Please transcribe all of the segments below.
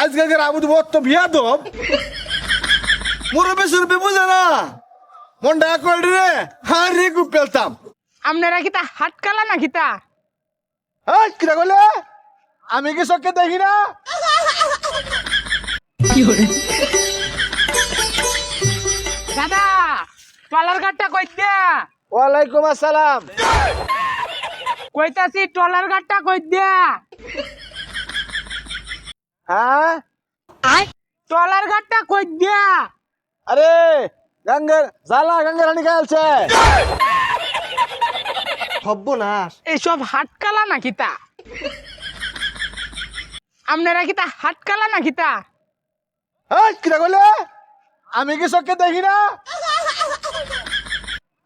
আজকালকার আবুদ তো বিয়া দব মুরবে সুরবে বুঝে না মনটা কল রে হ্যাঁ রে গুপ পেলতাম আপনারা কি তা হাটকালা না কিতা? এই কিরা কইলে আমি কি চোখে দেখি না দাদা টলার গাড়টা কই দিয়া? ওয়ালাইকুম আসসালাম কইতাছি টলার গাড়টা কই দিয়া? হ্যাঁ টলার গাড়টা কই দিয়া? আরে গঙ্গার জালা গঙ্গার রানী গালছে সর্বনাশ এইসব হাটকালা না কিতা? আপনারা কি তা হাটকালা না কিতা? এই কিরা কইলে আমি কি চোখে দেখি না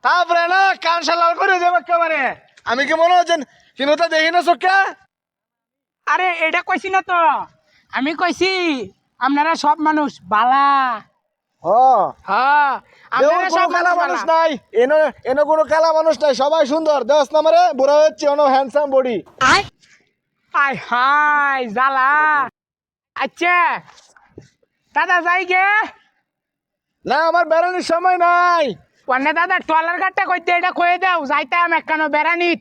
তারপরে না কান শালাল করে দেব একেবারে আমি কি মনে হচ্ছেন কিনোটা দেখি না চোখে আরে এটা কইছি না তো, আমি কইছি আপনারা সব মানুষ বালা। হ্যাঁ আপনারা সব কালা মানুষ মানুষ নাই এনে এনে কোনো কালা মানুষ নাই সবাই সুন্দর দেশ নামারে বুড়া হচ্ছে অন হ্যান্ডসাম বডি আয় হাই জালা। আচ্ছা দাদা যাই গে না আমার বেড়ানোর সময় নাই ওনে দাদা টলার গাড়টা কই দিয়ে এটা কয়ে দাও যাইতাম একখানো বেড়ানিত।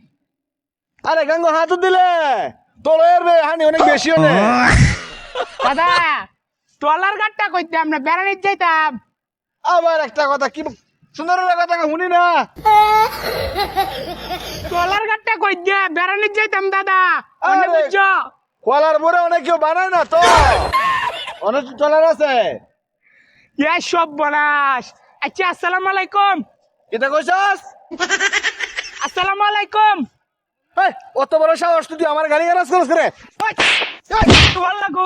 আরে গঙ্গো হাত দিলে তোলের বে হানি অনেক বেশি হলে দাদা টলার গাড়টা কই দিয়ে আমরা বেড়ানিত যাইতাম। আবার একটা কথা কি সুন্দর কথা শুনি না টলার গাড়টা কই দিয়ে বেড়ানিত যাইতাম দাদা অনে আরে। বুঝছো? কলার পরে অনেক কেউ বানায় না তো অনেক চলার আছে ইয়া সব বনাস। আচ্ছা আসসালামু আলাইকুম। এটা কইছাস আসসালামু আলাইকুম। এই অত বড় সাহস তুই আমার গাড়ি গারাজ করছ করে ওয়াল্লাহ গো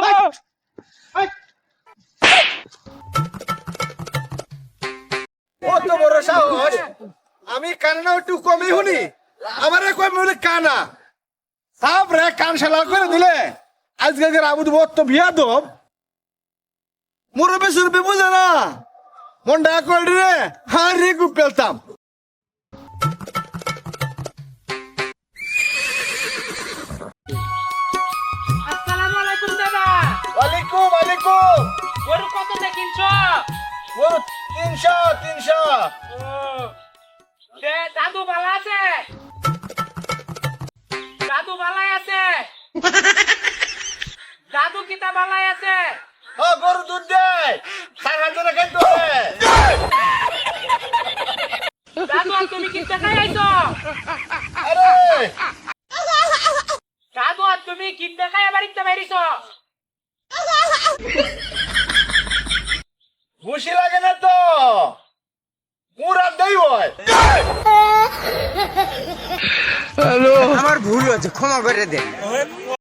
অত বড় সাহস আমি কান্না একটু কমই শুনি আমার কই বলে কানা সাপ রে কান শালা করে দিলে আজকালকার আবুদ তো বিয়া দব মুরবে সুরবে বুঝে না মনটা কল রে হ্যাঁ রে গুপ পেলতাম আসসালামু আলাইকুম দাদা। ওয়ালাইকুম ওয়ালাইকুম গরু কত দিয়ে কিনছো? ও 300 ও দাদু ভালো আছে? দাদু ভালো আছে? দাদু কিতা ভালো আছে? ও গরু দুধ দে সারান জন্য খাইতে হবে দাদু আর তুমি কিনতে খাই আইছো? আরে দাদু আর তুমি কিনতে খাই বাড়িতে বাইরিছো? খুশি লাগে না তো পুরা দেই হয় আমার ভুল হচ্ছে, ক্ষমা করে দেন।